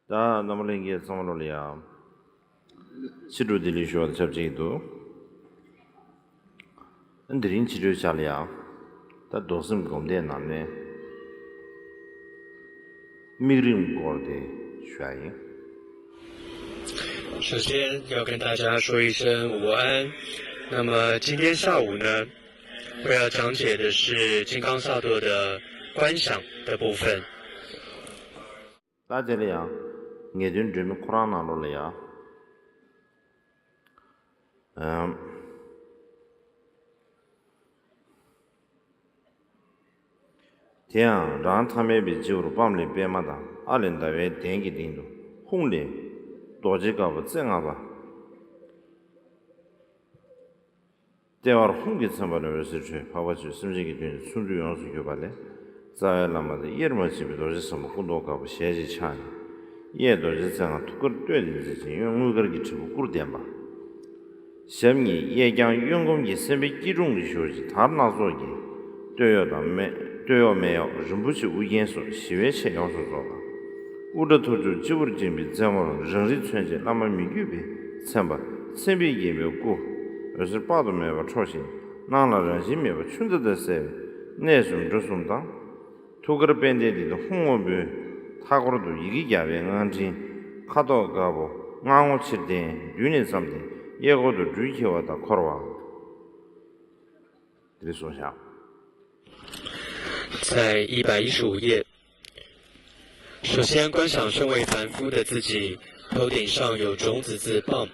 다 넘어링게 성로리야 치료들이 쇼 접지도 은드린 치료 잘이야 다 도슴 공대 남네 미림 거데 슈아이 首先要跟大家说一声午安。那么今天下午呢，我要讲解的是金刚萨埵的观想的部分。 다제리야 녜준 좀 코로나로리야 대양 란타메비 지우로 밤리 빼마다 알린다웨 댕기 딩도 홍리 도지가부 쨍아바 대화로 홍기 선발을 위해서 봐봐주 심지기 된 순주 연수 교발에 자야라마다 이르마집이 도지서 먹고 노가부 시해지 차니 예 도지상아 투걸 떼든지 용무거기 치고 꿀대마 셈이 예경 용금기 세비 기중리 쇼지 다나소기 떼요메요 rum부치 우연소 시외체 요소소가 우르토주 지부르진비 자모로 정리 천제 남아 미규비 참바 세비기 메고 어서 빠도메와 초신 나나라 지메와 춘드데세 내좀 조숨다 토그르 밴데디도 홍어비 타고로도 이기게 외응한지 카도 가보 낭오치데 유니 삼데 예고도 주이케와다 코로와 그래서샤 在115页，首先观想身为凡夫的自己，头顶上有种子字棒，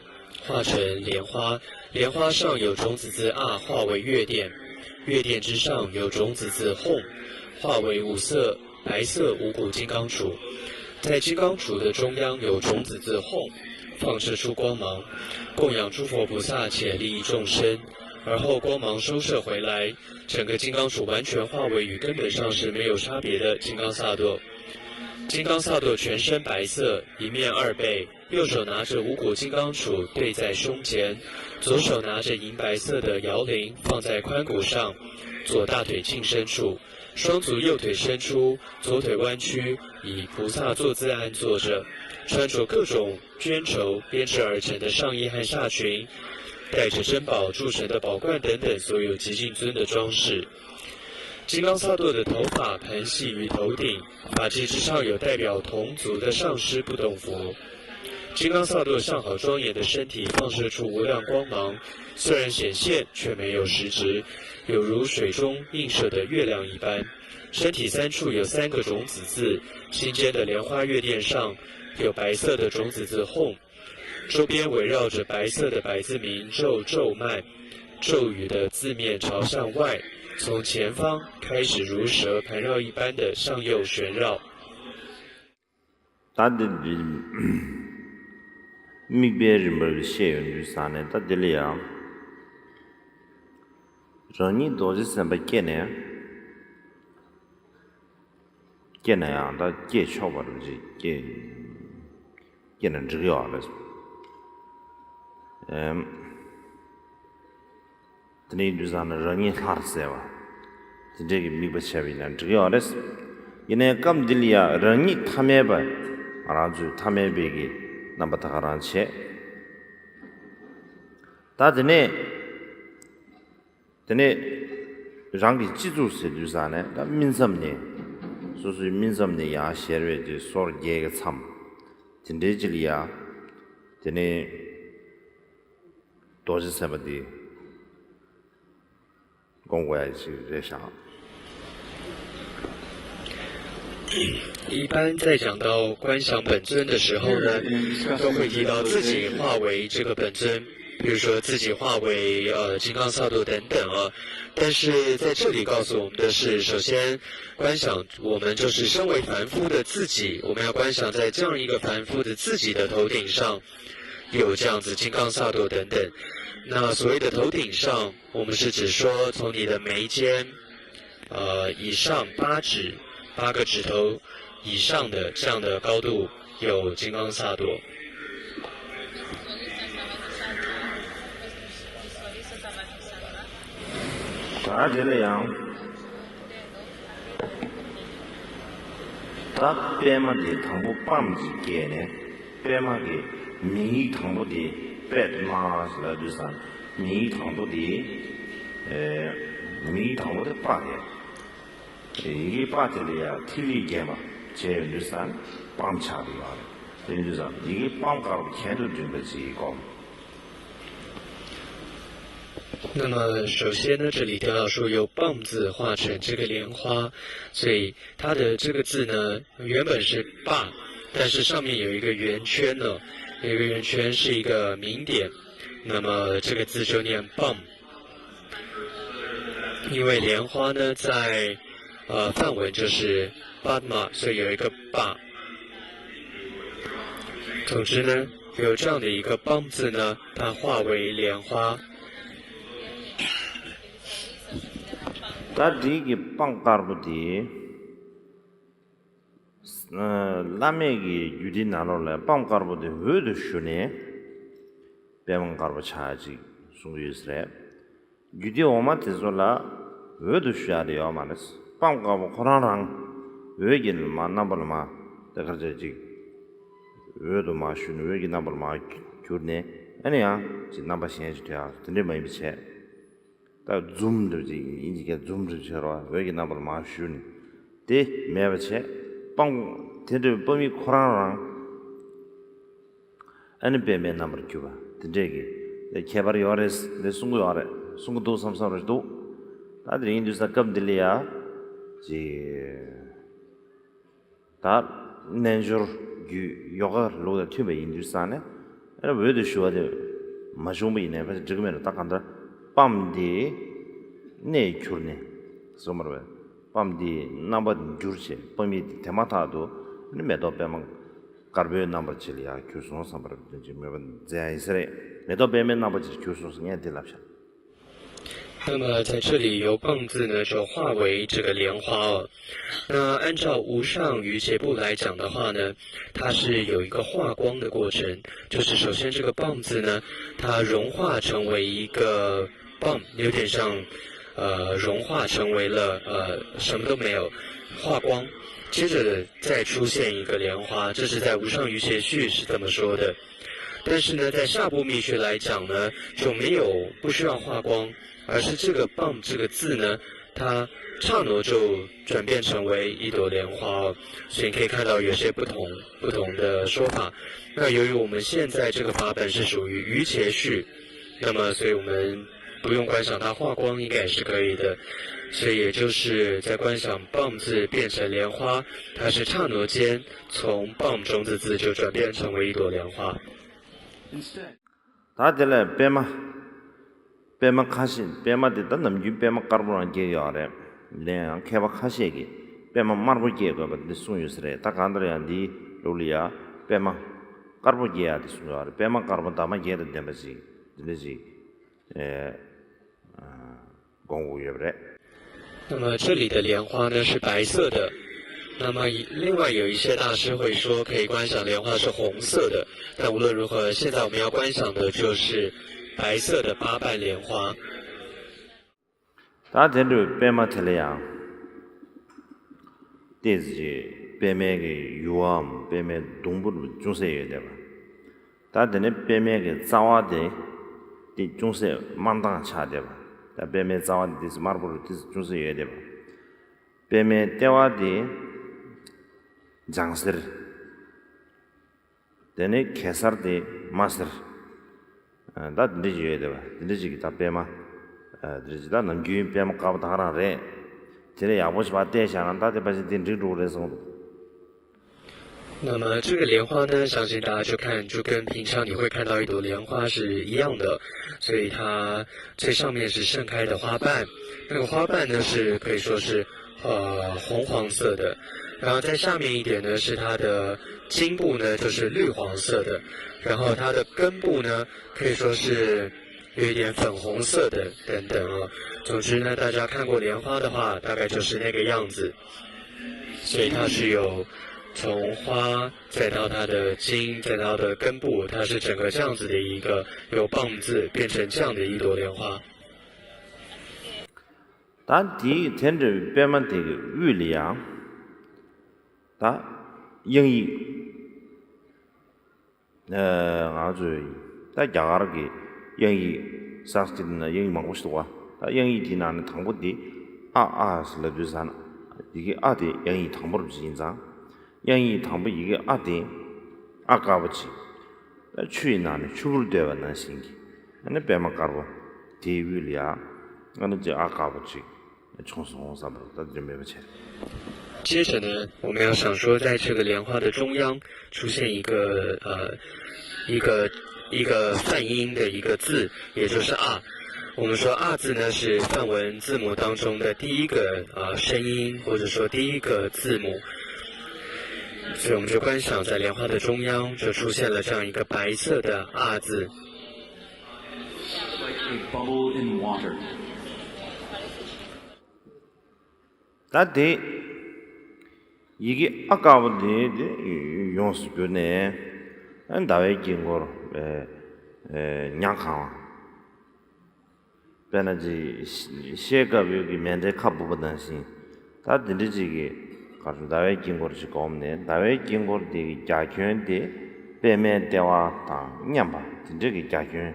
化成莲花，莲花上有种子字啊，化为月殿，月殿之上有种子字吽，化为五色白色五谷金刚杵，在金刚杵的中央有种子字吽，放射出光芒，供养诸佛菩萨且利益众生。而后光芒收摄回来，整个金刚杵完全化为与根本上是没有差别的金刚萨埵。金刚萨埵全身白色，一面二背，右手拿着五谷金刚杵对在胸前，左手拿着银白色的摇铃放在髋骨上，左大腿近身处，双足右腿伸出，左腿弯曲，以菩萨坐姿安坐着，穿着各种绢绸编织而成的上衣和下裙。带着珍宝铸成的宝冠等等所有极尽尊的装饰。金刚萨埵的头发盘系于头顶，发髻之上有代表同族的上师不动佛。金刚萨埵上好庄严的身体放射出无量光芒，虽然显现，却没有实质，有如水中映射的月亮一般。身体三处有三个种子字，心间的莲花月殿上有白色的种子字吽。周边围绕着白色的百字明咒咒曼，咒语的字面朝向外，从前方开始如蛇盘绕一般的上右旋绕。다들이 미베르머 시에윤 산에 다들이야 저니 도지 선배께네 깨네야 다 깨쳐버리지 깨는 저기야 드니 두산의 런이 하르세와 진짜기 미버샤비난 저기야레스 이내 깜들이야 런이 탐해봐 알아주 탐해베기 남바타가란체 다드네 드네 랑기 지주세 두산에 다 민섬네 소소이 민섬네 야 셰르웨지 소르게가 참 진짜지리야 드네 도지 세바디 公过来去在想。一般在讲到观想本尊的时候呢，都会提到自己化为这个本尊，比如说自己化为金刚萨埵等等啊。但是在这里告诉我们的是，首先观想我们就是身为凡夫的自己，我们要观想在这样一个凡夫的自己的头顶上有这样子金刚萨埵等等。那所谓的头顶上，我们是指说从你的眉间以上8个指头以上的这样的高度有金刚萨埵。다 되려야 다 빼마디 당부 빰지 게네 빼마기 미 당부디 빼마스라 두산 미 당부디 미 당부디 빠데 이게 빠들이야 TV 게마 제 두산 빰차비야 그래서 이게 빰가로 걔도 좀 거지 이거 那么首先呢，这里提到说由棒字画成这个莲花，所以它的这个字呢原本是霸，但是上面有一个圆圈呢，有一个圆圈是一个明点，那么这个字就念棒。因为莲花呢在梵文就是巴玛，所以有一个霸。总之呢，有这样的一个棒字呢，它化为莲花。 다 디기 빵가르부디 라메기 유디 나로래 빵가르부디 왜도 쉬네 배망가르부 차지 숭유스레 유디 오마테졸라 왜도 쉬야리요 마네스 빵가부 코라랑 왜기를 만나버마 데가르지 왜도 마슈는 왜기 나버마 큐네 아니야 진나바 신해주야 근데 뭐 비체 다 줌들지 이게 줌들처럼 여기 나버 마슈니 데 매버체 빵 데드 범이 코라랑 아니 베메 나버 큐바 데기 개발이 요레스 데 숭구 요레 숭구도 삼삼으로도 다들 인도사 겁들이야 지다 낸저 요가 로다 튜베 인도사네 아니 왜도 쉬어데 마좀이네 그래서 지금에는 딱 간다 빰디 네 큐르네 소머베 빰디 넘버 주르체 빰이 테마타도 메도 베망 카르베 넘버 칠이야 큐스노 삼버 지메번 자이스레 메도 베메 넘버 칠 큐스노스 네 딜랍샤 那么在这里由棒字呢就化为这个莲花哦。那按照无上瑜伽部来讲的话呢，它是有一个化光的过程，就是首先这个棒字呢，它融化成为一个棒，有点像融化成为了什么都没有，化光，接着再出现一个莲花，这是在无上瑜伽序是这么说的。但是呢，在下部密学来讲呢，就没有不需要化光。 而是这个“棒”这个字呢，它刹那就转变成为一朵莲花哦，所以你可以看到有些不同的说法。那由于我们现在这个法本是属于瑜伽序，那么所以我们不用观想它化光，应该也是可以的。所以也就是在观想“棒”字变成莲花，它是刹那间从“棒”中的字就转变成为一朵莲花。다 될래 빼마 빼마 카신 빼마 됐다 남주 빼마 까르보란 게야래 네 케바 카시기 빼마 마르보게 거 버데 수유스레 딱 안드레안디 롤리아 빼마 까르보게야 디수야래 빼마 까르보 다마 게데 데메지 데지 공우여래 那么这里的莲花呢是白色的，那么另外有一些大师会说可以观想莲花是红色的，但无论如何，现在我们要观想的就是白色的八瓣莲花。다 된르 빼마 텔레야 데지 빼메게 유암 빼메 동부르 중세에 되바 다 되네 빼메게 자와데 디 중세 만당 차데바 다 빼메 자와데 디스 마르부르 디스 중세에 되바 빼메 때와디 장스르 되네 케사르데 마스르 다 드리지에 되바 드리지기 다 빼마 드리지다 남규 뺨 까부 다라래 제가 야보시 바대想大家把这这种人生那么这个莲花呢，相信大家就跟平常你会看到一朵莲花是一样的，所以它最上面是盛开的花瓣，那个花瓣呢是可以说是红黄色的，然后在下面一点呢是它的茎部呢就是绿黄色的，然后它的根部呢可以说是有一点粉红色的等等啊。总之呢，大家看过莲花的话，大概就是那个样子，所以它是有。从花再到它的茎，再到它的根部，它是整个这样子的一个由棒子变成这样的一朵莲花。但第天这边嘛这个玉里啊，它英语아주 딱 야가르기 영이 사스티는 영이 먹고 싶어. 다 영이 디나는 당부디 슬르주산 이게 아디 영이 당부를 진짜 영이 당부 이게 아디 아까버지 추이나는 추불 되는 신기. 아니 배만 가고 디윌이야. 아니 저 아까버지 총송사부 다 준비해체. 接着呢，我们要想说，在这个莲花的中央出现一个泛音的一个字，也就是啊。我们说啊字呢是梵文字母当中的第一个声音，或者说第一个字母。所以我们就观想在莲花的中央就出现了这样一个白色的啊字。다들 이게 아까부터 용수교네 나의 긴거 냥강 베나지 시에가 여기 면제 카부보다시 다들 지게 가서 나의 긴거를 지고 없네 나의 긴거를 되게 자견데 빼면 대와 다 냠바 진짜게 자견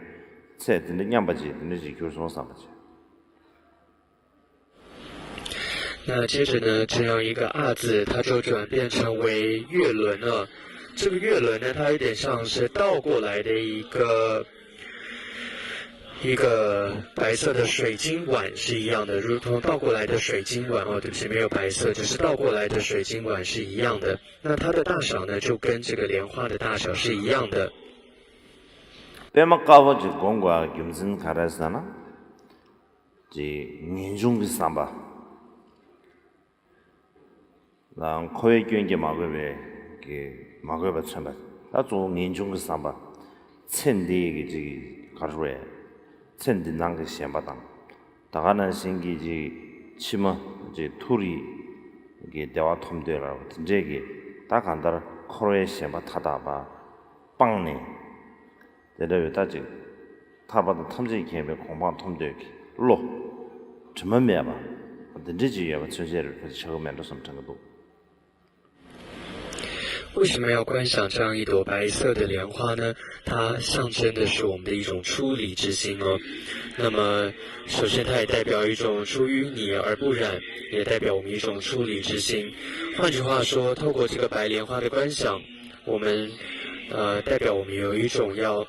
세든지 냠바지 진짜지 교수로 삼바지 那接着呢，这样一个啊字，它就转变成为月轮了。这个月轮呢，它有点像是倒过来的一个白色的水晶碗是一样的，如同倒过来的水晶碗哦，对不起，没有白色，只是倒过来的水晶碗是一样的。那它的大小呢，就跟这个莲花的大小是一样的。빼먹가버지 공과 김진 가라사나 지 민중비 삼바 난 코에 경계 막업에 그 막업에 참바 나도 민중비 삼바 천디기 지 가르에 천디 난게 시험받아 다가는 신기지 치마 이제 둘이 이게 대화 통되라고 진짜게 다 간다 코에 시험받다 봐 빵네 내가 다지 타바도 탐지 개별 공방 통되기 로 전면 매봐 어떤지 봐 전제를 처음에도 좀 정도 为什么要观想这样一朵白色的莲花呢？它象征的是我们的一种出离之心哦。那么，首先它也代表一种出淤泥而不染，也代表我们一种出离之心。换句话说，透过这个白莲花的观想，我们代表我们有一种要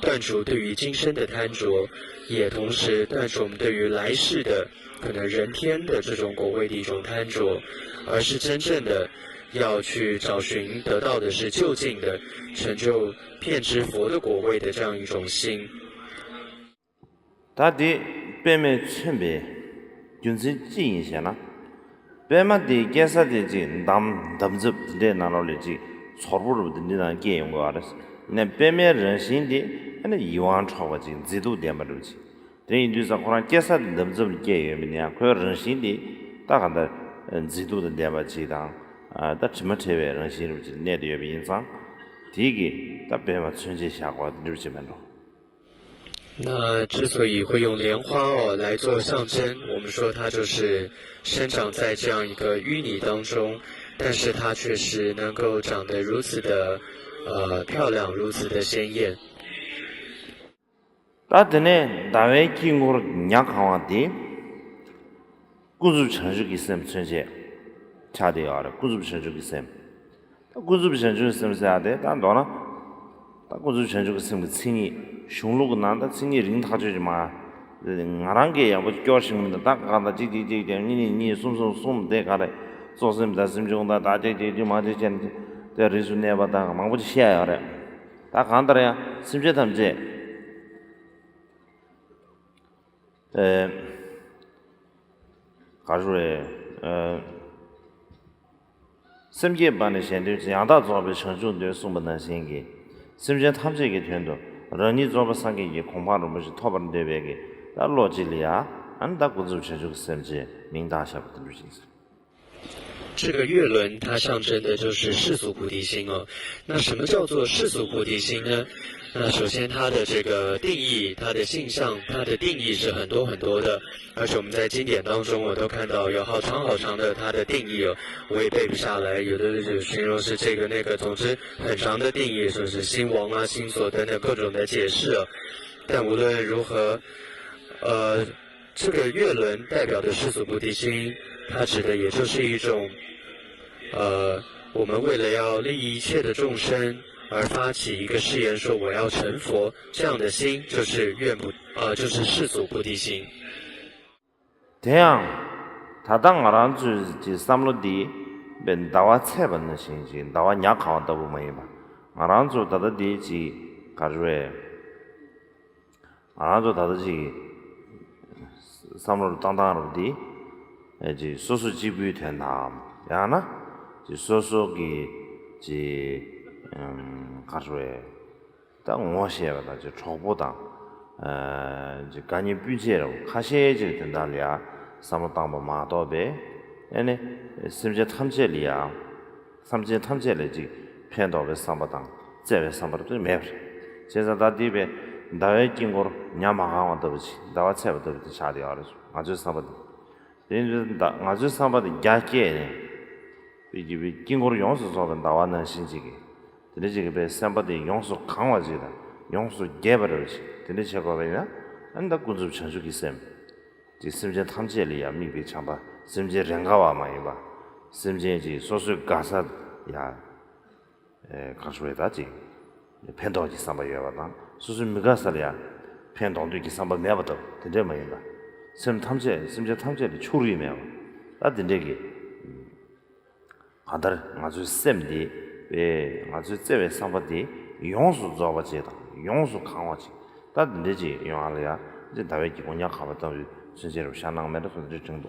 断除对于今生的贪着，也同时断除我们对于来世的可能人天的这种果位的一种贪着，而是真正的要去找寻得到的是究竟的成就遍知佛的果位的这样一种心。다디 빼매 천배 준지 지인시나 빼마디 게사디지 담답접 데 나로리지 서부로 든디나 게용거 알았어 내 빼매人心的 아니 이완 차와지 지도 되말로지 대인주사 코란 게사디 담접 게용이냐 그人心的 다간다 지도도 되마지당 다 지마체베人心的 내도 인상 디기 다 빼마 천지下과도 늘지만로 那之所以会用莲花来做象征，我们说它就是生长在这样一个淤泥当中，但是它却是能够长得如此的漂亮，如此的鲜艳。다드네 다외 긴고로 냥강와디 구줍 천주기 셈 천제 차대야라 구줍 천주기 셈 구줍 천주기 셈 사데 단도나 다 구줍 천주기 셈 친이 雄鹿个男的，今年人他就是嘛， ngaran ge ya bu kyoshing da ta ga da ji ni sum de ga le zo sim da sim jong da da ji ma ji chen de ri su ne ba da ma bu ji xia ya re da ga da ya sim je tam je ga ju sim je ba ne xian de yang da zuo be cheng zhong de sum ban xin ge sim je tam je ge tuan do ren ni zuo ba sang ge ye kong pa lu shi to ban de be ge da lo ji li ya an da gu zu chen ju sim je明大下不的心思。这个月轮它象征的就是世俗菩提心哦。那什么叫做世俗菩提心呢？那首先它的这个定义，它的性象，它的定义是很多很多的，而且我们在经典当中我都看到有好长的它的定义哦，我也背不下来，有的就形容是这个那个，总之很长的定义，说是心王啊、心所等等各种的解释哦。但无论如何，这个月轮代表的世俗菩提心，它指的也就是一种，我们为了要利益一切的众生而发起一个誓言，说我要成佛，这样的心就是就是世俗菩提心。这样，他当然就三路地，本大瓦菜本的信息，大瓦伢考都不没吧？然后他的地基，卡住诶，然后他的地。三路当路的，就说几部天堂，然后呢，就说给看出来，但我写了就超不当，就赶紧毕业了，看些就等到了，三路当不马到呗，呢，甚至他们这里啊，他们这里就骗到了三不当，这边三不当就没有，现在到这边。다외 긴거 냐마가 더지 다와 채부터 차디 알아서 아주 사바디 근데 아주 사바디 야게 이게 긴거로 용수 잡은 나와는 신지기 근데 지금 배 사바디 용수 강화지다 용수 개버르지 근데 제가 왜냐 안다 군주 전주기 쌤 지심제 탐지엘이야 미비 참바 심제 랭가와 많이 봐 심제지 소수 가사 야 가수에다지 팬도지 삼바여와다 수수 미가살이야 팬동도 기삼바 매버도 근데 뭐인가 심제 탐제리 추루이면 나든데기 하다 아주 쌤디 왜 아주 제외 삼바디 용수 잡아지다 용수 강화지 나든데지 용알이야 이제 다외기 원야 가봤다 실제로 상당매도 손질 정도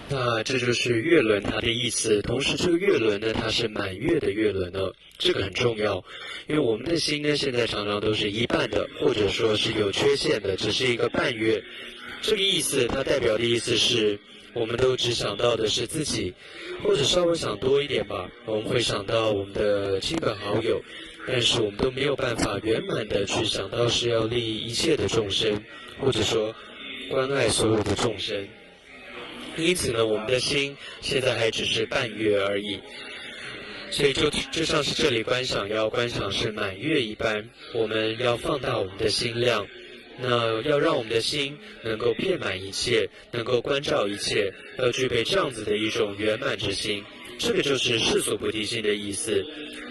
那这就是月轮它的意思，同时这个月轮呢，它是满月的月轮哦，这个很重要，因为我们的心呢，现在常常都是一半的，或者说是有缺陷的，只是一个半月。这个意思，它代表的意思是，我们都只想到的是自己，或者稍微想多一点吧，我们会想到我们的亲朋好友，但是我们都没有办法圆满的去想到是要利益一切的众生，或者说关爱所有的众生。因此呢，我们的心现在还只是半月而已，所以就像是这里观想要观想是满月一般，我们要放大我们的心量，那要让我们的心能够遍满一切，能够关照一切，要具备这样子的一种圆满之心，这个就是世俗菩提心的意思，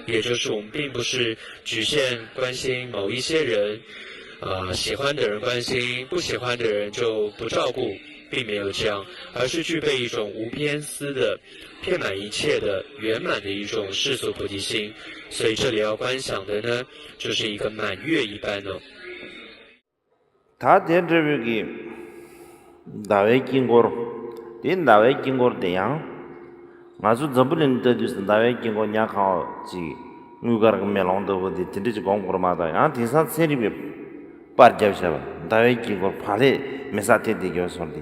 也就是我们并不是局限关心某一些人，喜欢的人关心，不喜欢的人就不照顾。并没有这样，而是具备一种无偏私的、遍满一切的、圆满的一种世俗菩提心。所以这里要观想的呢，就是一个满月一般哦。他在这边给大卫经过，连大卫经过的样，我说这不能的就是大卫经过人家靠去，我个个面浪的我的，真的是讲过嘛的，然后第三次里边把交下吧，大卫经过爬来没啥天地交上的。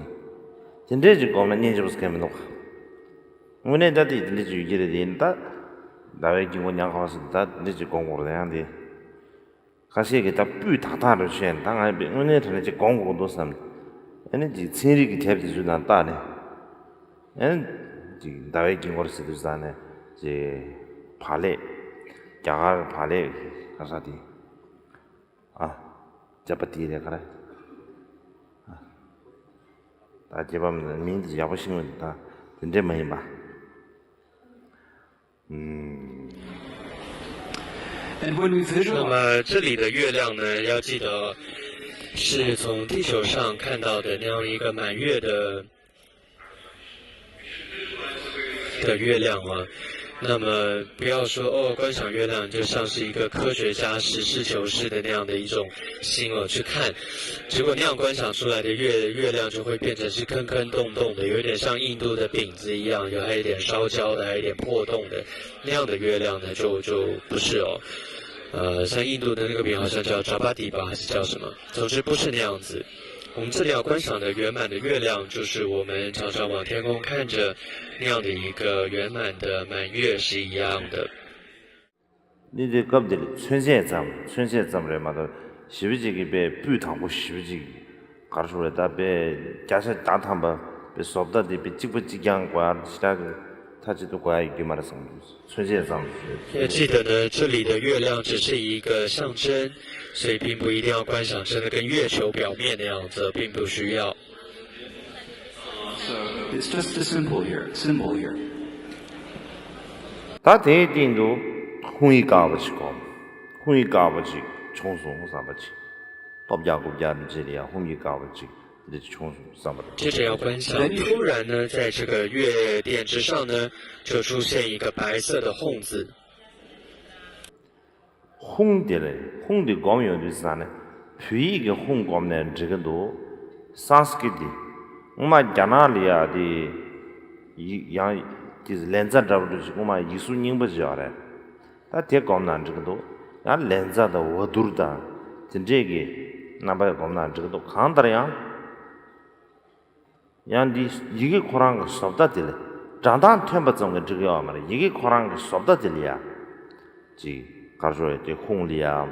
真的就讲了，你是不是看不懂？我那到底真的就觉得人家，大概经过两考试，他那就讲过这样的，还是给他不大的选，当然我那他那就讲过多少，那就城里个特别就那大呢，就大概经过的是多少呢？就爬来，家爬来，干啥的？这不低的看来。大家把名字也不新闻的，真正没吧？那么这里的月亮呢，要记得是从地球上看到的那样一个满月的月亮啊。那么不要说观赏月亮就像是一个科学家实事求是的那样的一种心去看，结果那样观赏出来的月亮就会变成是坑坑洞洞的，有点像印度的饼子一样，还有一点烧焦的，还有一点破洞的那样的月亮呢，就不是像印度的那个饼好像叫扎巴迪吧，还是叫什么？总之不是那样子。我们这里要观赏的圆满的月亮，就是我们常常往天空看着那样的一个圆满的满月是一样的。你这搞不得春节咱们嘛都12지기 배 부탕고 12지기 가르쳐래 다배 자세 다탐바 배 수업다디 배 찍부찍양 과 시작 타지도 과 이게 말해서春节咱们也记得呢，这里的月亮只是一个象征，所以并不一定要观赏真的跟月球表面的样子，并不需要。So it's just a symbol here. 다 대딩도 홍이 까버지고 홍이 까버지 총송 삼버지 법야국야는 지리야 홍이 까버지 이제 총송 삼버지 接着要观赏，突然呢，在这个月殿之上呢，就出现一个白色的홍字。홍대 검용도 있잖아. 부이게 홍 검는 저거도 산스크리트. 엄마 자나리아디 이양 렌자 잡을 수 엄마 이수닝 버지 알아. 다 대검난 저거도 야 렌자다 워두르다. 진짜게 나봐야 검난 저거도 간다야. 양디 이게 코랑 거 섭다 들래. 장단 템버 정도 저거 말이야. 이게 코랑 거 섭다 들이야. 지 가르쳐야 돼 홍리야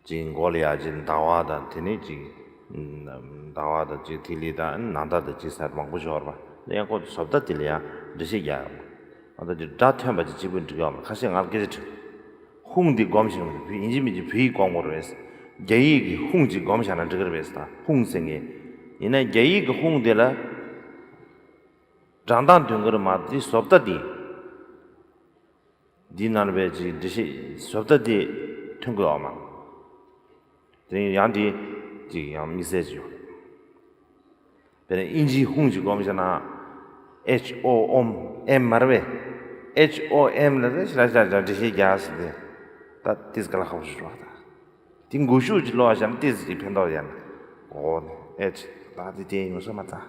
진고리아 진 다와다 되네지 다와다 지 딜리다 난다다 지 살방 보셔봐 내가 곧 섭다 딜이야 드시야 아다지 다템바지 기분 들어 가시 알게 돼 홍디 검신 인지미지 비 광고로 했어 예의기 홍지 검신하는 저거를 했다 홍생에 이내 예의기 홍들라 장단 된 거를 맞지 섭다디 디나르베지 디시 섭다디 통과하마 네 양디 지양 미세지요 베네 인지 홍지 검잖아 HOM 마르베 HOM 라데 슬라자 디시 야스데 다 디스칼 하우스로다 딩고슈지 로아잠 디스 디펜도얀 H 다디디 무슨마다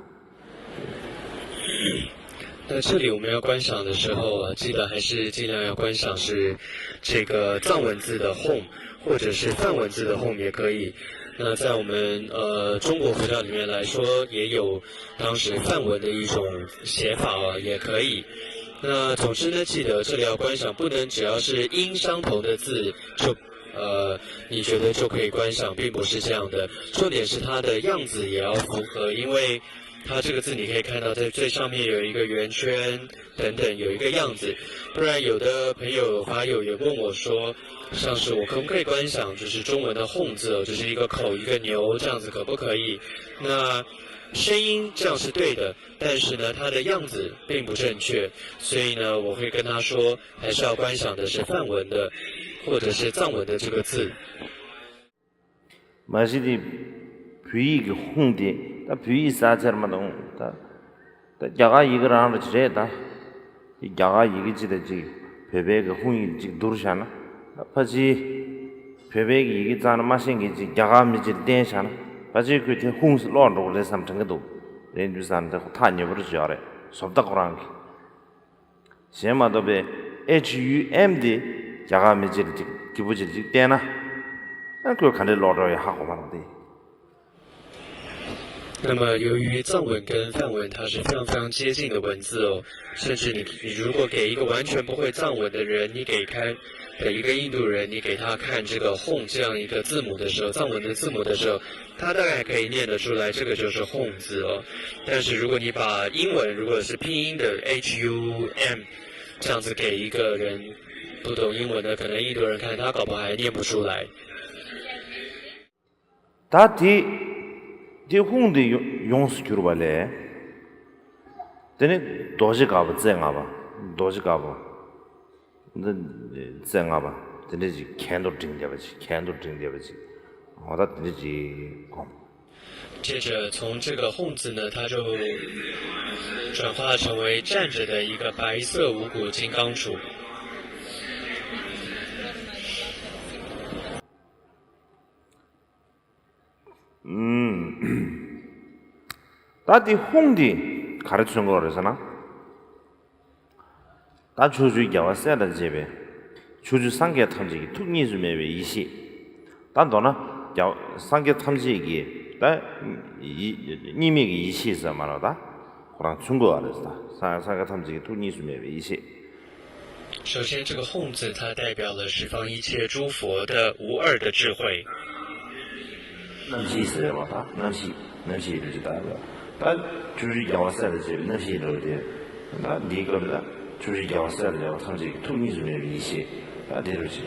那这里我们要观赏的时候记得还是尽量要观赏是这个藏文字的홍，或者是梵文字的홍也可以。那在我们中国佛教里面来说，也有当时梵文的一种写法也可以。那总之呢，记得这里要观赏，不能只要是音相同的字就你觉得就可以观赏，并不是这样的。重点是它的样子也要符合，因为它这个字你可以看到在最上面有一个圆圈等等，有一个样子。不然有的朋友法友也问我说，像是我可不可以观赏就是中文的홍字，就是一个口一个牛这样子可不可以？那声音这样是对的，但是呢它的样子并不正确，所以呢我会跟他说还是要观赏的是梵文的或者是藏文的这个字。마시디 부이게 홍디 다 부이 사처럼도 다 야가 이걸 하는 지래다 이 야가 이게 지대지 베베가 홍이 지 누르잖아 파지 베베가 이게 자는 마신게지 야가 미지 댄잖아 파지 그때 홍스 로로 삼정도 렌주산다 타녀버지 알아 섭다 거랑게 시마도 베 HUMD 야가 미지 기부지 댄나 그 칸데 로로에 하고 말는데 那么，由于藏文跟梵文它是非常非常接近的文字甚至你如果给一个完全不会藏文的人，你给一个印度人，你给他看这个홍这样一个字母的时候，藏文的字母的时候，他大概可以念得出来，这个就是홍字但是如果你把英文如果是拼音的HUM这样子给一个人不懂英文的，可能印度人看他搞不好还念不出来。디 홍대 용수 규르발레 데네 도시 가봐 쟁아봐 도시 가봐 근데 쟁아봐 데네지 캔도 딩데버지 我的自己讲。接着从这个哄字呢，它就转化成为站着的一个白色五谷金刚杵。다디 홍디 가르치는 거 그러잖아. 다 주주 야와세다 집에 주주 상계 탐지기 툭니즈메베 이시. 단도나 야 상계 탐지기 다 니미기 이시서 말하다. 그랑 중국 알았다. 상계 탐지기 툭니즈메베 이시. 首先，这个哄字它代表了十方一切诸佛的无二的智慧。 남시 있어요, 맞다. 남시 이러지 다. 다 주주 야와세다 집에 남시 이러지. 나 니거다. 주주 야와세다 탐지기 툭니즈메베 이시. 다 이러지.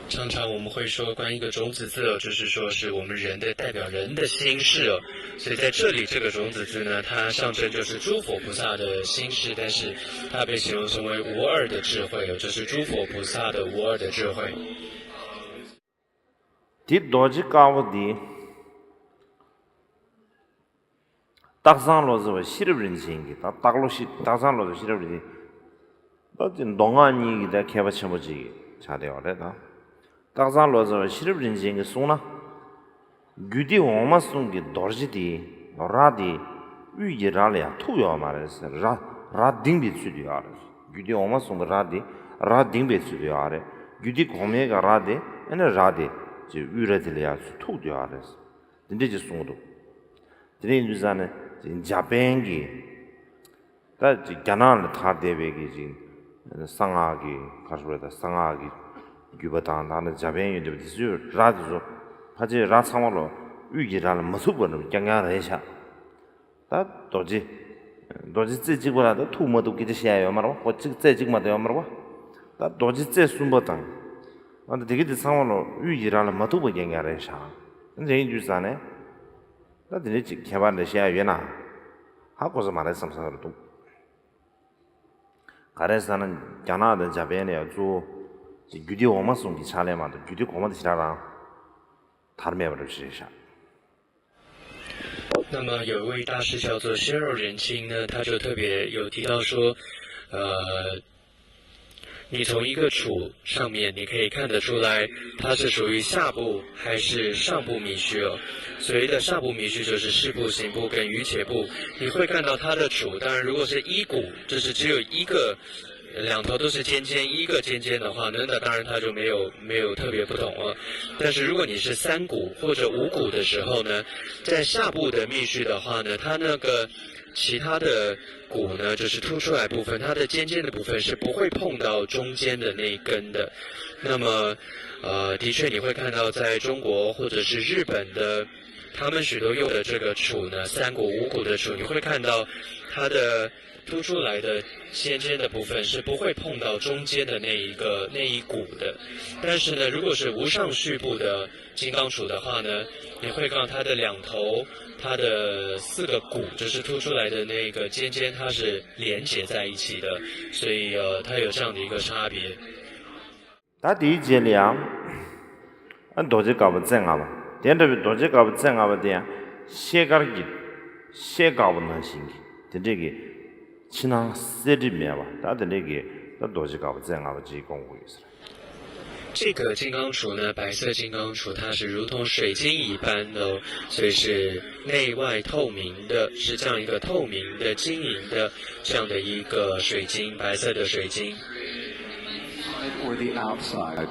常常我们会说，关于一个种子字就是说是我们人的代表人的心事哦。所以在这里，这个种子字呢，它象征就是诸佛菩萨的心事，但是它被形容成为无二的智慧哦，这是诸佛菩萨的无二的智慧。 디 도지 까고디 딱상로서 시르브린징기 딱로시 딱상로서 시르브린지 어디 농안이기다 개바쳐보지 잘해오래다 딱상로서 시르브린징기 송나 규디 오마송기 도르지디 라디 위지랄이야 투요 말했어 라 딩비츠디요 알아 규디 오마송 라디 라 딩비츠디요 알아 규디 고메가 라디 에네 라디 지 위레들이야 투디요 알았어 근데 지 송도 드린 주자네 자뱅기 다 가나를 다 대베기 지 상하기 가르다 상하기 규바다 나는 자뱅이 되지 라도 파지 라상으로 위기라는 모습을 경향해서 다 도지自己过来的 투모도 기대시야요 말어 뭐自己嘛都要 말어 다 도지 제 숨보당 근데 되게 상황으로 위기라는 모습을 경향해서 근데 이 주자네 다 되지 개발을 시야요나 하고서 말했음서도 가래서는 가나다 자베네 주 규디 오마송기 차례만도 규디 고마도 지라라 다름에 버리시샤 那么有一位大师叫做鲜肉人清呢，他就特别有提到说，你从一个杵上面你可以看得出来，它是属于下部还是上部密须哦。所谓的上部密须就是事部、刑部跟余且部，你会看到它的杵。当然，如果是一股，就是只有一个。两头都是尖尖，一个尖尖的话，那当然它就没有特别不同了。但是如果你是三股或者五股的时候呢，在下部的密须的话呢，它那个其他的骨呢，就是凸出来部分，它的尖尖的部分是不会碰到中间的那一根的。那么，的确你会看到在中国或者是日本的，他们许多用的这个杵呢，三股、五股的杵，你会看到它的凸出来的尖尖的部分是不会碰到中间的那一股的。但是呢，如果是无上序部的金刚杵的话呢，你会看到它的两头，它的四个骨，就是凸出来的那个尖尖，它是连接在一起的，所以它有这样的一个差别。다 디제리야 도지 가부 쟁아바 된다비 도지 가부 쟁아바 돼 셰가르기 셰가부는 신기 된데기 친한 세리메바 다들에게 도지 가부 쟁아바 지 공부 있어 这个金刚杵呢，白色金刚杵，它是如同水晶一般的，所以是内外透明的，是这样一个透明的、晶莹的这样的一个水晶，白色的水晶。Or the outside.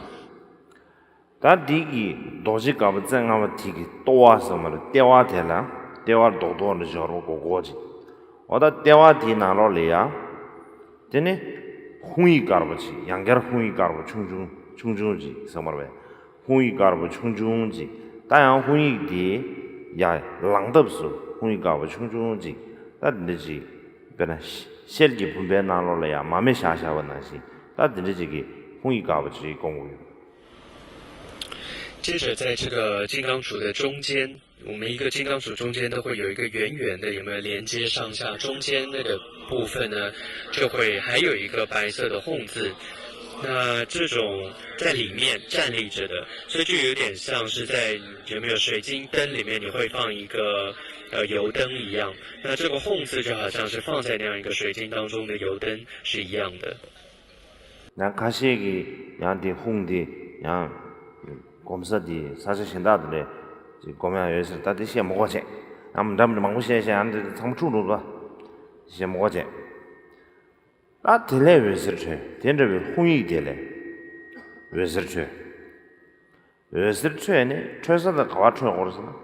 다 디기 도지 가부 쟁아바 디기 또와서 말 대화 되나 대화 도도는 저로 고고지 어다 대화 디나로래야 되네 후이 가르지 양결 후이 가르 충중지 서머왜 후이 가르 충중지 다양 후이 디야 랑덥수 후이 가르 충중지 다든지 변화 셀기 분배 나로래야 마음에 샤샤원나시 다든지 후이 가르지 공부 接着，在这个金刚杵的中间，我们一个金刚杵中间都会有一个圆圆的，有没有连接上下？中间那个部分呢，就会还有一个白色的哄字。那这种在里面站立着的，所以就有点像是在有没有水晶灯里面你会放一个油灯一样。那这个吽字就好像是放在那样一个水晶当中的油灯是一样的。那가시기 양디 홍디 양 검사디 사실 신다들에 고면 여기서 다들 시에 먹어지. 남들 먹고 시에 안데 참 주로 봐. 시에 먹어지. 나 딜레 왜스르체. 딘데 홍이 딜레. 왜스르체. 왜스르체네 최선의 가와초 거르스나.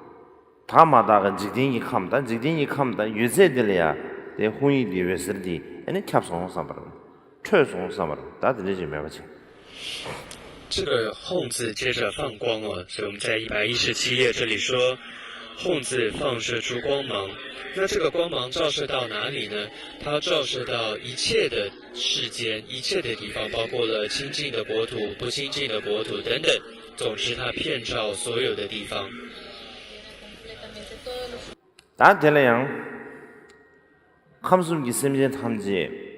다마다가 지딩이 감다. 지딩이 감다. 유세들이야. 대 홍이디 왜스르디. 아니 캡송 삼바로.确从上面大家理解明白清。这个吽字接着放光哦，所以我们在117页这里说，吽字放射出光芒。那这个光芒照射到哪里呢？它照射到一切的世间、一切的地方，包括了清净的国土、不清净的国土等等。总之，它遍照所有的地方。大家来讲，감수기 심지 탐지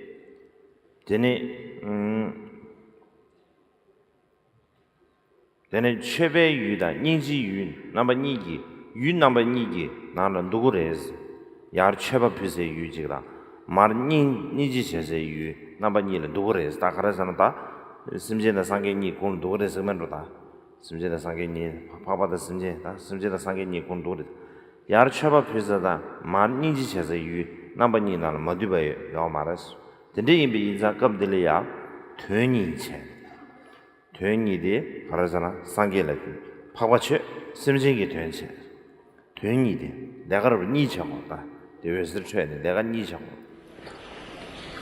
되네 최배 유다 인지 유 넘버 2기 유 넘버 2기 나는 누구래서 야르 최바 피세 유지다 말닌 니지 제세 유 넘버 2는 누구래서 다 가라서는 다 심지나 상계니 공 누구래서 만로다 심지나 상계니 파파다 심지다 심지나 상계니 공 누구래 야르 최바 피세다 말 니지 제세 유 넘버 2는 뭐디베 요 말았어 근데 인자 겁들이야 되니체 되니디 바라잖아 상계를 파과체 심진이 되니체 되니디 내가를 니정다 되어서 쳐야 내가 니정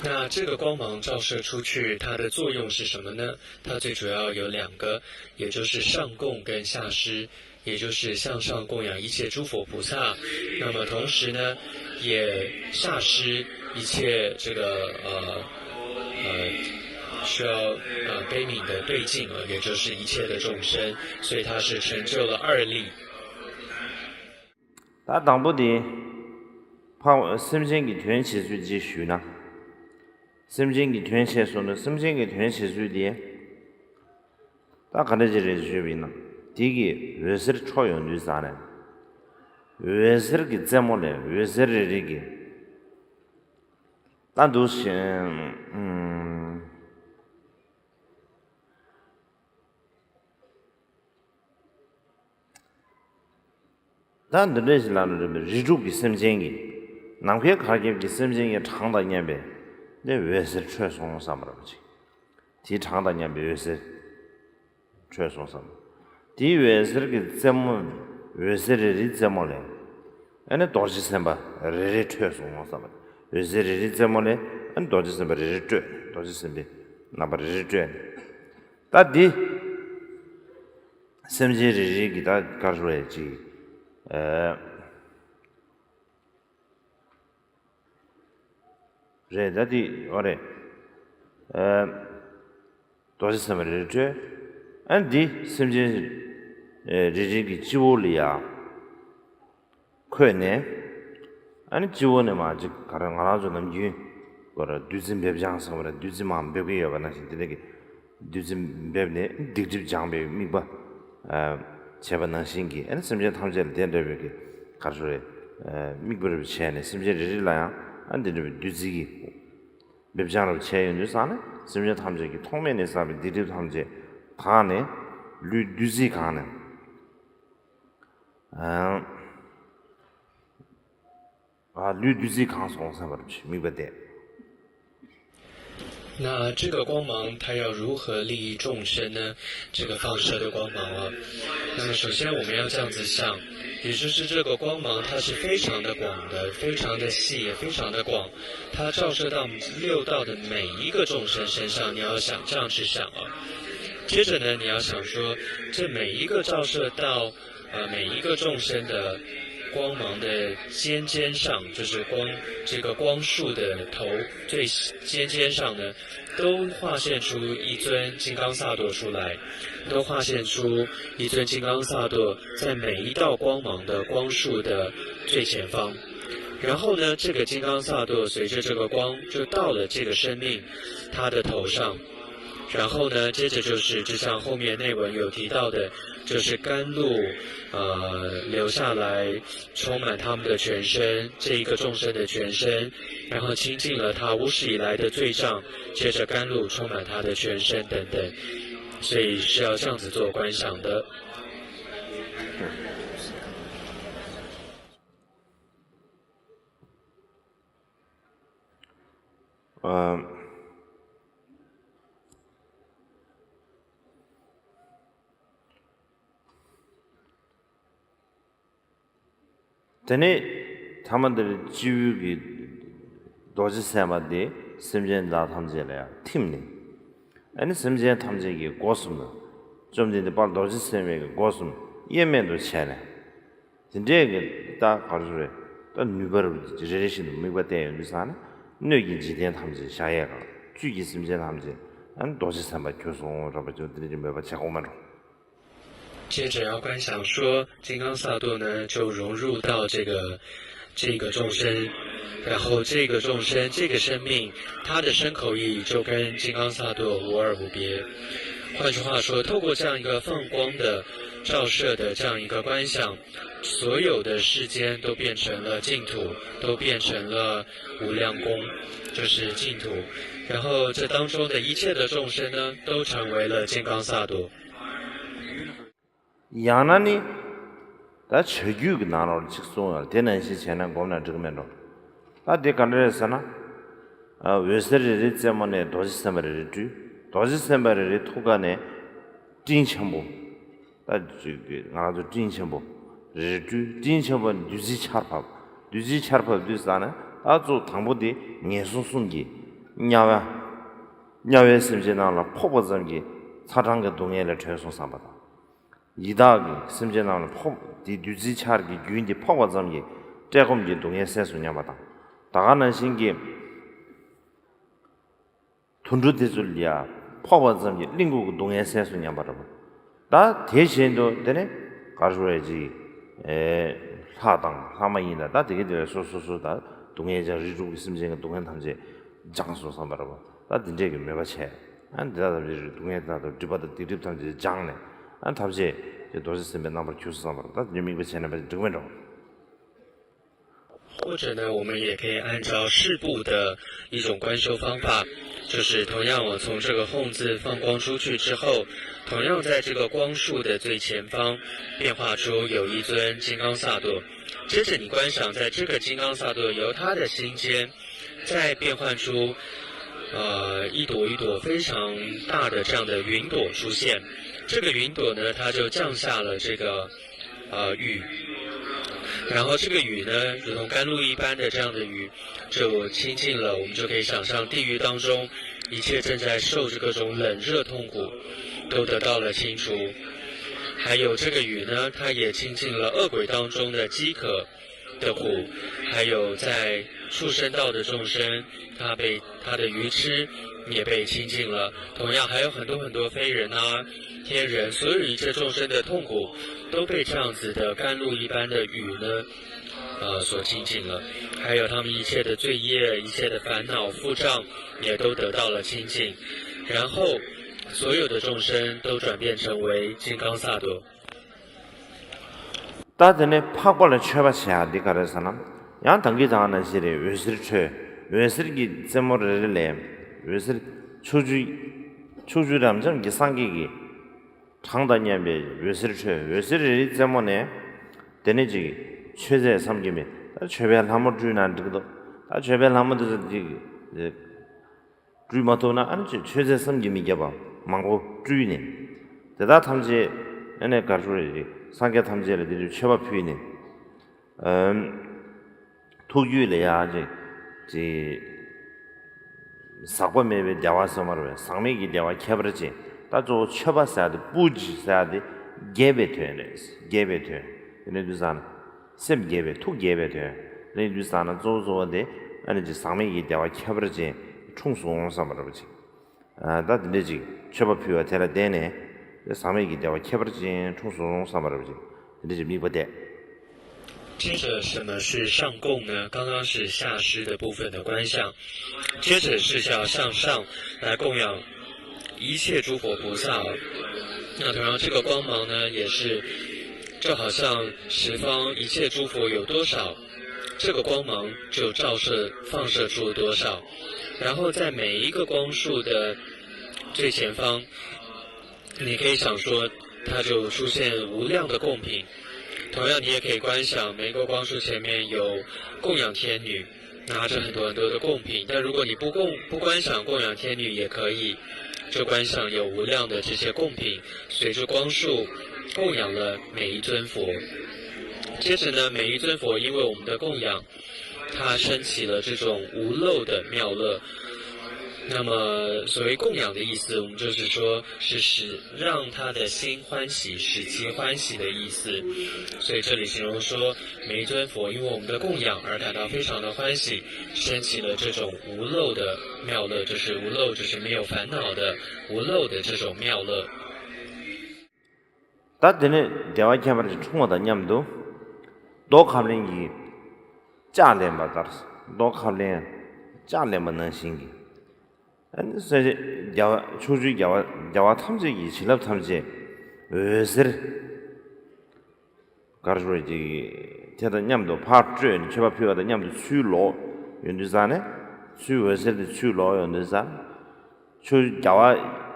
那这个光芒照射出去，它的作用是什么呢？它最主要有两个，也就是上供跟下施，也就是向上供养一切诸佛菩萨。那么同时呢，也下施一切这个需要悲悯的对境也就是一切的众生，所以它是成就了二力。他当不的，怕심진기 된시 주지 쉬나. 심진기 된시 손은 심진기 된시 주디. 다 가르치려 주비나. 디기 왜서 초연 유사네. 왜서기 때문에 왜서리기. 단도신 단 늘레질라는 리주기 심진기 남게 가게기 심진기 장다 년배 내 왜서 최송 삼으로지 디 장다 년배 왜서 최송 삼 디 왜서기 점 왜서리 점을래 아니 도지 sem바 레레 최송 삼 왜서리 점을래 아니 도지 sem바 레레 도지 sem비 나바레 다디 심지리 기타 가르레지 레다디 오레 도시스메르제 안디 심지 리지기 지올이야 코네 아니 지원에 마지 가랑하나죠 남기 거라 뒤진 배장성으로 뒤진만 배고요 바나시 되게 뒤진 배네 뒤집 장배 미바 제반난 신기 아니 심지 탐제를 된다베기 가르래 미그르 체네 심지 리라야 안데르 뒤지기 맵장으로 체연주 사네 심지 탐제기 통면에 사비 디디 탐제 가네 류 뒤지 가네 류 뒤지 가서 사버지 미버데 那这个光芒它要如何利益众生呢？这个放射的光芒啊，那么首先我们要这样子想，也就是这个光芒它是非常的广的，非常的细，也非常的广，它照射到六道的每一个众生身上，你要想这样去想啊。接着呢，你要想说，这每一个照射到每一个众生的光芒的尖上，就是这个光束的头最尖上呢，都化现出一尊金刚萨埵出来，都化现出一尊金刚萨埵在每一道光芒的光束的最前方。然后呢，这个金刚萨埵随着这个光就到了这个生命他的头上。然后呢，接着就是就像后面内文有提到的，就是甘露流下来，充满他们的全身，这一个众生的全身，然后清净了他无始以来的罪障，接着甘露充满他的全身等等，所以是要这样子做观想的。전에 타만들 지우기 도지 세마데 심전다 탐제래야 팀니 아니 심전 탐제기 고스무 좀 전에 발 도지 세메가 고스무 예면도 채네 진짜게 다 가르래 또 뉴버를 지레신 미바대 유산은 뇌기 지대 탐제 샤야가 주기 심전 탐제 안 도지 세마 교송 라버저들이 매바 자고만接着要观想说，金刚萨埵呢就融入到这个众生，然后这个众生这个生命，它的身口意就跟金刚萨埵无二无别。换句话说，透过这样一个放光的照射的这样一个观想，所有的世间都变成了净土，都变成了无量宫，就是净土。然后这当中的一切的众生呢，都成为了金刚萨埵。야나니 다 최규가 나노를 직송을 되는시 재난 고민을 적으면로 다 대간에서나 외세리 때문에 도시스템을 도시스템을 토간에 진천부 다 저기 나도 진천부 진천부 유지 차르파 뒤사나 아주 당부디 예수순기 냐외 심지나라 포버점기 사장의 동해를 최소삼바다 이다기 심지나는 디 유지차르기 유인디 포과점기 제금기 동해 세수냐마다 다가는 신기 돈주대줄리아 포과점기 링국 동해 세수냐마다 다 대신도 되네 가르쳐야지 사당 사마이나 다 되게 될 소소소다 동해자 리주고 심지가 동해 탐제 장소서 말하고 다 이제 매바체 안 대다들 동해다도 뒤바도 뒤립 탐제 장네 안 탑지 도시 쓰면 나버 교수 삼바 다 유명한 채널에 들어오면或者呢，我们也可以按照视部的一种观修方法，就是同样我从这个吽字放光出去之后，同样在这个光束的最前方变化出有一尊金刚萨埵，接着你观想在这个金刚萨埵由他的心间再变换出一朵一朵非常大的这样的云朵出现，这个云朵呢，它就降下了这个雨。然后这个雨呢，如同甘露一般的这样的雨，就清净了。我们就可以想象地狱当中一切正在受着各种冷热痛苦，都得到了清除。还有这个雨呢，它也清净了恶鬼当中的饥渴的苦，还有在畜生道的众生，他的愚痴也被清净了。同样还有很多很多非人啊、天人，所有一切众生的痛苦都被这样子的甘露一般的雨呢，所清净了。还有他们一切的罪业、一切的烦恼、负障也都得到了清净。然后所有的众生都转变成为金刚萨埵。다들네 파벌을 쳐봐셔야 돼 가르사람 양 단계장하는 시리 외슬기 제모를래 외슬 초주람정 기상기기 장단년배 외슬이 제모네 되네지 최대 삼김에 최별 한번 주난 그도 최별 한번도 주마도나 안지 최대 삼김이 잡아 망고 주인이 대다 탐지 얘네 가르르지 상계 탐지를 들이 쳐봐 표현이 토규래야지 지 사고매에 대화서 말을 상매기 대화 켜버지 다조 쳐봐서도 부지사도 개베되네 개베되 얘네들산 셈 개베 토 개베되 얘네들산은 조조데 아니지 상매기 대화 켜버지 총송사 말을지 다들지 쳐봐 표현 대라 되네 上面一条切不进从松上面去，这就弥不得。接着什么是上供呢？刚刚是下施的部分的观想，接着是要向上来供养一切诸佛菩萨。那同样，这个光芒呢，也是就好像十方一切诸佛有多少，这个光芒就放射出多少。然后在每一个光束的最前方，你可以想说，它就出现无量的供品。同样，你也可以观想每一个光束前面有供养天女，拿着很多很多的供品。但如果你不观想供养天女也可以，就观想有无量的这些供品，随着光束供养了每一尊佛。接着呢，每一尊佛因为我们的供养，它升起了这种无漏的妙乐。那么所谓供养的意思，我们就是说是让他的心欢喜，使其欢喜的意思。所以这里形容说，每一尊佛因为我们的供养而感到非常的欢喜，升起了这种无漏的妙乐，就是无漏，就是没有烦恼的无漏的这种妙乐。다들 대화캐마를 총어다 냠도 녹함랭이 짜렘 받았어. 녹함랭 짜렘 받는 신기. 아니 세제 야와 초주 야와 탐지기 진압 탐지 어서 가르로지 제가 냠도 파트는 제가 필요하다 냠도 수로 윤두산에 수어서도 수로 윤두산 초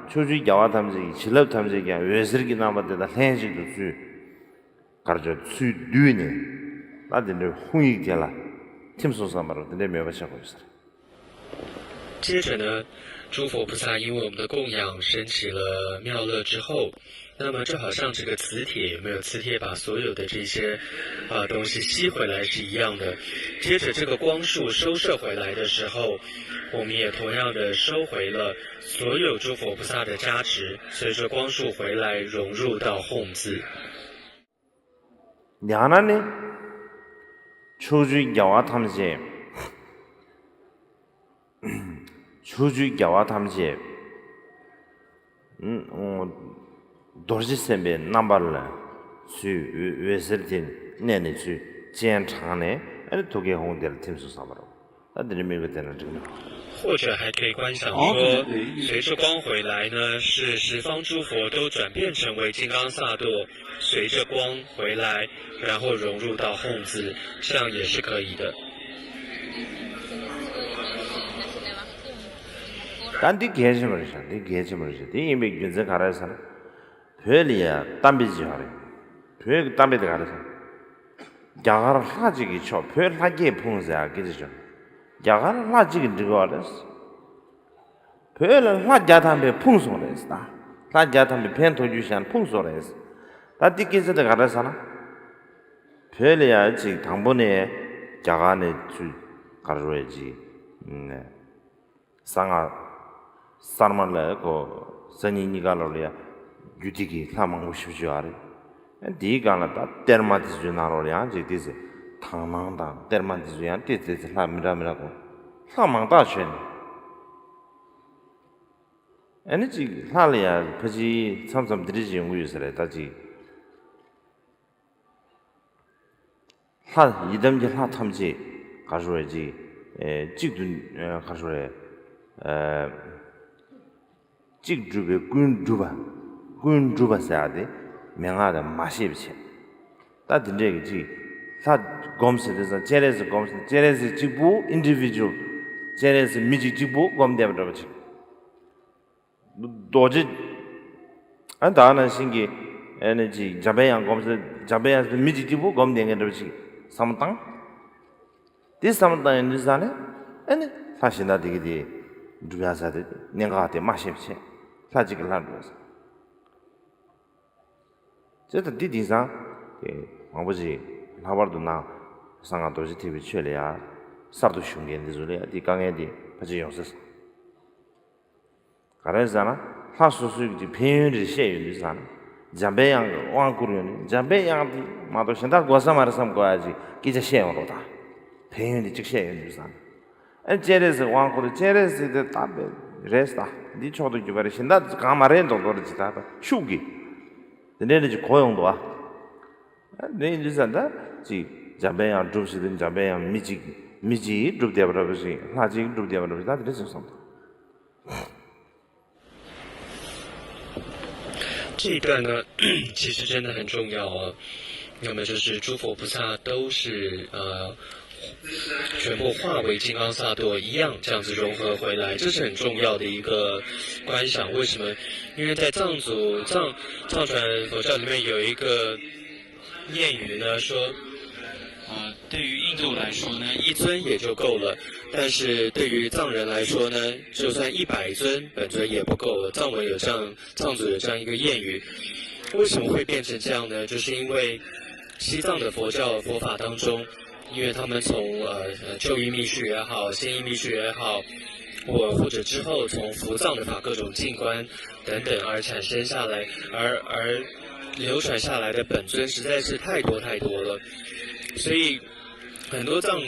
초주 야와 탐지기 진압 탐지기 어서기 남았다 현실도 수 가르죠 수 뉘네 나들 홍익게라 팀소사 말로 내 매바샤고 있어. 接着呢，诸佛菩萨因为我们的供养升起了妙乐之后，那么就好像这个磁铁，有没有磁铁把所有的这些东西吸回来是一样的。接着这个光束收摄回来的时候，我们也同样的收回了所有诸佛菩萨的加持，随着光束回来融入到吽字。냐나네 초주 야와 탐지 초주 야와 탐지 도시sembe 남발라 수 외설진 내내주 젠창네 아니 도게 홍들 팀수 사바로 아들이 밀고 되는 중 或者还可以观想说，随着光回来呢，是十方诸佛都转变成为金刚萨埵，随着光回来，然后融入到吽字，这样也是可以的。 단디 개심을이죠. 이 개심을이죠. 이 이미 윤세 가라서 별이야 담비지 하래. 별 담비들 가라서 야가를 하지기 쳐. 별 하기에 풍세야 그죠. 야가를 하지기 들고 알았어. 별을 하자담에 풍소를 했어. 하자담에 펜토주시한 풍소를 했어. 단디 개세들 가라서나 별이야 지금 당번에 야간에 주 가르어야지. 상아 sarmala ko sani nigalolya yutiki thamang ushibju are di gala ta termatis junarolya je dise thamang da termatis yan tete la mira ko thamang da chen ani ji halya phaji samsam diriji ngu yusare ta ji ha yidam ji ha thamji 가르어야지 찍든 가르어야 찍주베 군주바 사데 명하다 마시비체 다든데지 사 검스에서 제레스 검스 제레스 찍부 인디비주얼 제레스 미지 찍부 검대버지 도지 안다는 신기 에너지 자베양 검스 자베양 미지 찍부 검대게버지 삼땅 디삼땅 인디사네 에네 사실나 되게 두야사데 내가 때 마시비체 사직을 하면서 저도 디디상 아버지 나버도 나 상아 도시 TV 출래야 사도 슝겐데 줄이야 디강에디 같이 용서서 가라잖아 하수수지 변이 셰윤이잖아 잠배양 왕구르니 잠배양 마도 신다 고사 말삼 거야지 기자 셰용로다 변이 즉 셰윤이잖아 에 제레스 왕구르 제레스데 답에 레스다 니 초도 주바리 신다 가마렌도 거르지다 슈기 내내지 고용도 와 내인지산다 지 자배야 줍시든 자배야 미지 줍대버버지 하지 줍대버버지 다 그랬었어 这一段呢，其实真的很重要哦。那么就是诸佛菩萨都是全部化为金刚萨埵一样，这样子融合回来，这是很重要的一个观想。为什么？因为在藏传佛教里面有一个谚语呢，说，对于印度来说呢，一尊也就够了。但是对于藏人来说呢，就算100尊本尊也不够了。藏族有这样一个谚语。为什么会变成这样呢？就是因为西藏的佛法当中，因为他们从旧衣密续也好，新衣密续也好，或者之后从伏藏的法各种静观等等而产生下来，而流传下来的本尊实在是太多了，所以很多藏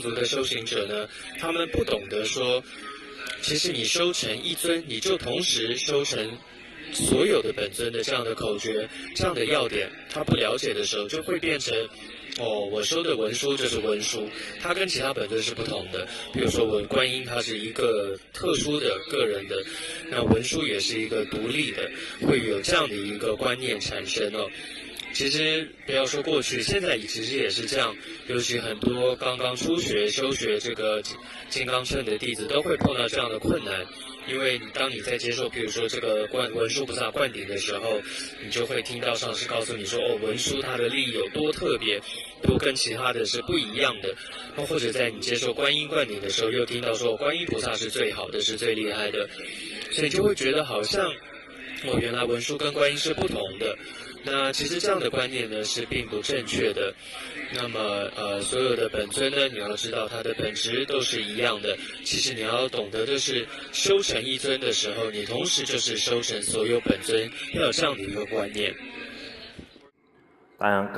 族的修行者呢，他们不懂得说，其实你修成一尊，你就同时修成所有的本尊的这样的口诀，这样的要点，他不了解的时候，就会变成我修的文书就是文书，它跟其他本尊是不同的。比如说观音，它是一个特殊的个人的，那文书也是一个独立的，会有这样的一个观念产生哦。其实不要说过去，现在其实也是这样，尤其很多刚刚修学这个金刚乘的弟子都会碰到这样的困难。因为当你在接受比如说这个文殊菩萨灌顶的时候，你就会听到上师告诉你说，文殊它的利益有多特别，都跟其他的是不一样的。或者在你接受观音灌顶的时候，又听到说观音菩萨是最好的，是最厉害的，所以就会觉得好像原来文殊跟观音是不同的。那其实这样的观念呢是并不正确的。那么所有的本尊呢，你要知道它的本质都是一样的。其实你要懂得的是，修成一尊的时候，你同时就是修成所有本尊，要有这样的一个观念。I have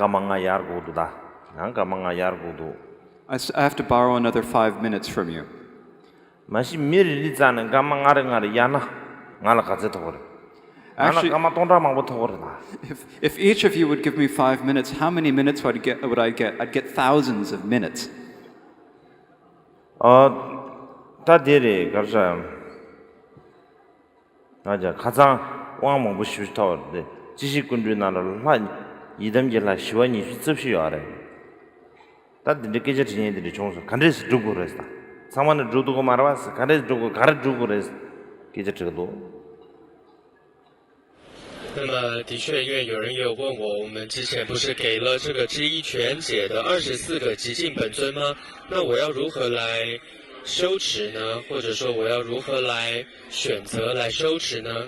to borrow another 5 minutes from you. Actually, if each of you would give me 5 minutes, how many minutes would I get? I'd get thousands of minutes. 다들이 가서 맞아 가장 왕몽 부시부터 지식군들 나라를 한 이담질라 시원이 수습시요 알아. 다들 깨져 지내들이 종소 간데스 두고 그랬다. 상만을 두고 말아왔어. 간데스 두고 가르 두고 그랬어. 깨져 저도 那么的确，因为有人也有问我们之前不是给了这个知一全解的24个极尽本尊吗？那我要如何来修持呢？或者说我要如何来选择来修持呢？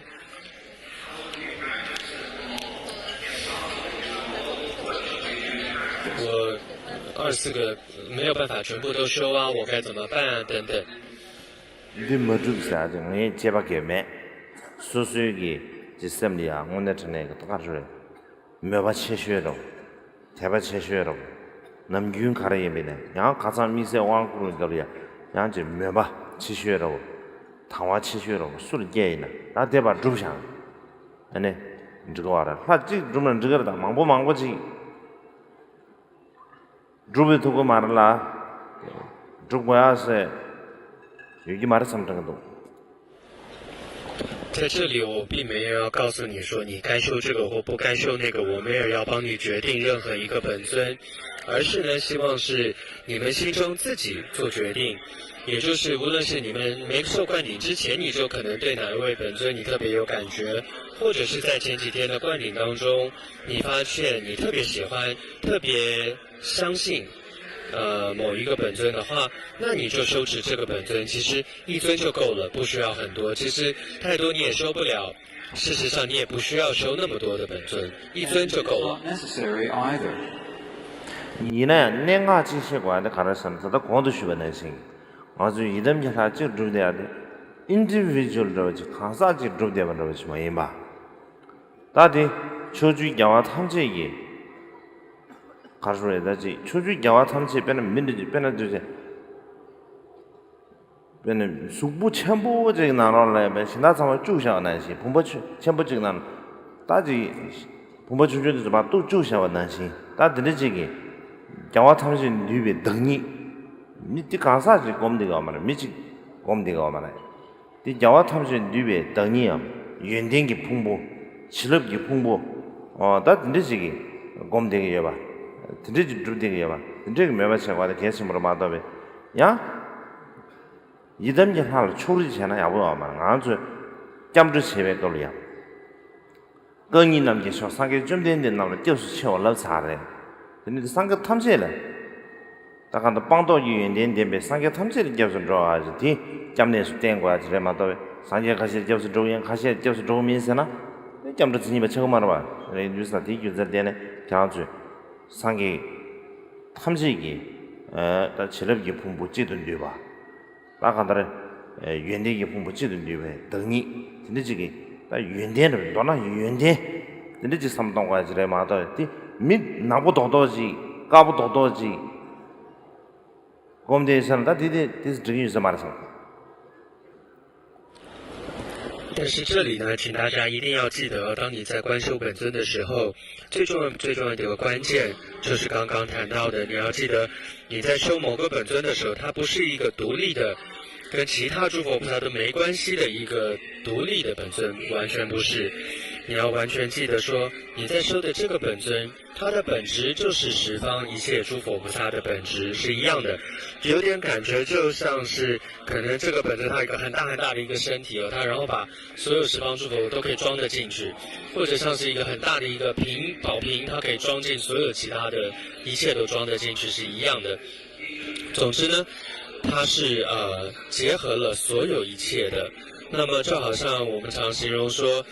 我24个没有办法全部都修啊，我该怎么办啊？等等。你没注意啥子？你结巴给没？所以个。 지스템리야 오늘전에 똑같이 몇바 채셔로 대바 채셔로 남균 가래예미네 야 가서 미세 왕구를 거리야 양지 몇바 채셔로 당화 채셔로 술 깨이나 나 대바 주상 아니 이거 와라 하지 주면 저거다 망보지 주비 두고 말라 주고야세 여기 말했으면 정도 在这里，我并没有要告诉你说你该修这个或不该修那个，我没有要帮你决定任何一个本尊，而是呢，希望是你们心中自己做决定。也就是无论是你们没受灌顶之前，你就可能对哪一位本尊你特别有感觉，或者是在前几天的灌顶当中，你发现你特别喜欢、特别相信。某一个本尊的话，那你就修持这个本尊，其实一尊就够了，不需要很多。其实太多你也修不了，事实上你也不需要修那么多的本尊，一尊就够了。你呢？내가 지식과의 가르침은 더 고도시원한 신. 아주 이름이라 지르돼야 돼. 인디비주얼로 가사지 주되면 그러지 마. 다들 초주 야와 탐지기 가르쳐야 되지. 초주 야와 탐지 빼는 민들이 빼는 주제. 빼는 숙부 첨부적 나눠라면 신나상을 주셔야 시. 본부치 첨부적 나눠. 다지 본부치 주제도 봐또 주셔야 시. 다들이지기. 야와 탐지 뉴비 등이 밑에 가사지 곰디가 말아. 밑에 곰디가 말아. 이 야와 탐지 뉴비 등이야. 연den기 풍부 실업기 풍부 다 든지기 곰되게 해봐 든지 주되게 해봐 든지 매마치 과다 계심으로 마다베 야 이담지 할 초리잖아 야보 아마 아주 잠주 세배 걸이야 건이 남게 상계 좀 된데 나를就是求了啥嘞근데 상계 탐지래 다간도 빵도 유연된데 상계 탐지를 접선 좋아하지 뒤 잠내서 된 거야 지래 마다베 상계 가실 접선 조연 가실 접선 조민세나 잠도 지니면 처음 말아 봐 뉴스나 뒤규자 되네 자주 상계 탐지기 다 실업기 풍부 지든데 봐 나간다래 연대기 풍부 지든데 왜 등이 진짜지 다 연대는 너나 연대 진짜지 삼동과 지래 마다 뒤 나보도도지 까보도도지 곰대에서는 다 뒤에 등이서 말해서但是这里呢，请大家一定要记得，当你在观修本尊的时候，最重要的一个关键就是刚刚谈到的，你要记得你在修某个本尊的时候，它不是一个独立的，跟其他诸佛菩萨都没关系的一个独立的本尊，完全不是。你要完全记得说，你在修的这个本尊，它的本质就是十方一切诸佛菩萨的本质是一样的，有点感觉就像是可能这个本尊它有一个很大的一个身体它然后把所有十方诸佛都可以装得进去，或者像是一个很大的一个宝瓶，它可以装进所有其他的一切都装得进去是一样的。总之呢，它是结合了所有一切的。那么就好像我们常形容说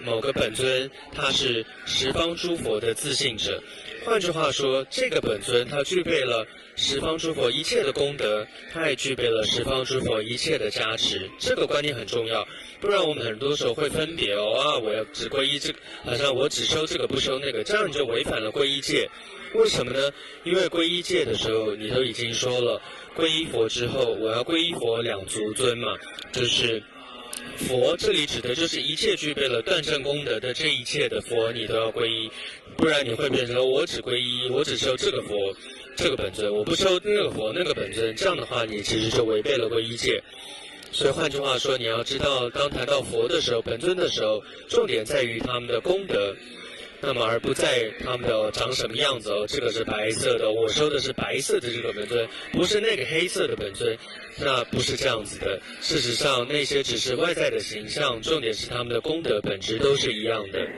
某个本尊它是十方诸佛的自信者，换句话说，这个本尊它具备了十方诸佛一切的功德，它也具备了十方诸佛一切的加持，这个观念很重要。不然我们很多时候会分别我要只皈依这个，好像我只修这个不修那个，这样你就违反了皈依戒。为什么呢？因为皈依戒的时候你都已经说了，皈依佛之后我要皈依佛两足尊嘛，就是佛这里指的就是一切具备了断证功德的这一切的佛你都要皈依，不然你会变成我只皈依，我只修这个佛这个本尊，我不修那个佛那个本尊，这样的话你其实就违背了皈依戒。所以换句话说，你要知道当谈到佛的时候，本尊的时候，重点在于他们的功德，那么而不在他们的长什么样子这个是白色的，我修的是白色的这个本尊，不是那个黑色的本尊，那不是这样子的。事实上那些只是外在的形象，重点是他们的功德本质都是一样的。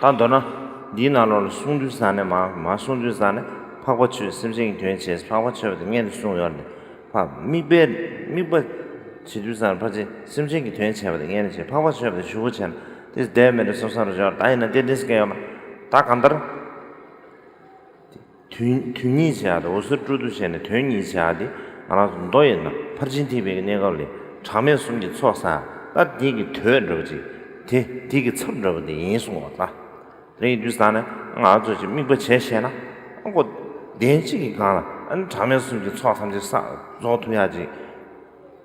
当然了你那了松居山的嘛松居山的爬过去是不是对起爬过去的面重要的爬米不起居山爬去是不是对起的面去爬过去的修钱这是对面的手上的叫大人的是个嘛다 간다라 튜니 지하도 옷을 주두시네 튜니 지하디 알아서 너였나 퍼진 TV에 내가 올리 참여 숨기 초사 나 되게 되어지 되게 처럼데 인수 왔다 이 주사는 아주 좀 미버 제시나 뭐 내식이 가나 안 참여 숨기 초삼지 사 조투야지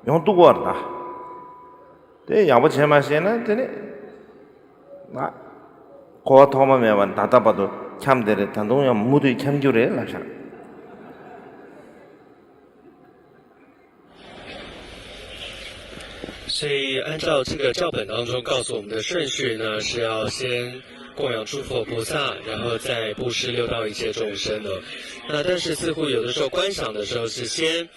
용도 거다 대 야부 제마시에는 되네 나 고아토마면 다다봐도 참들에 단동양 모두 참교래 라샤所以按照这个教本当中告诉我们的顺序呢，是要先供养诸佛菩萨，然后再布施六道一切众生的。那但是似乎有的时候观想的时候是先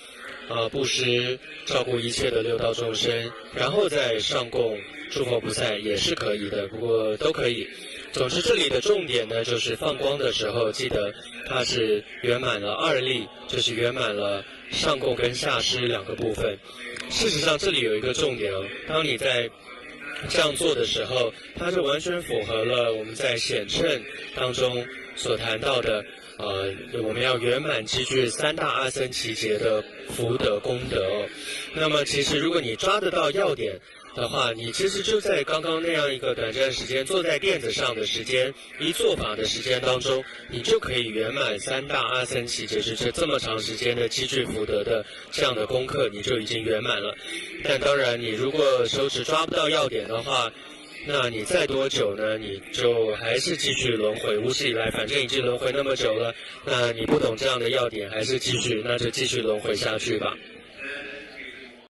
布施照顾一切的六道众生，然后再上供诸佛菩萨也是可以的，不过都可以。总之这里的重点呢，就是放光的时候记得它是圆满了二力，就是圆满了上供跟下施两个部分。事实上这里有一个重点当你在这样做的时候，它就完全符合了我们在显称当中所谈到的我们要圆满积聚三大阿僧祇劫的福德功德那么其实如果你抓得到要点的话，你其实就在刚刚那样一个短暂时间坐在垫子上的时间，一做法的时间当中，你就可以圆满三大阿僧祇劫，就是这么长时间的积聚福德的这样的功课，你就已经圆满了。但当然你如果手指抓不到要点的话，那你再多久呢？你就还是继续轮回，无始以来反正已经轮回那么久了，那你不懂这样的要点还是继续，那就继续轮回下去吧。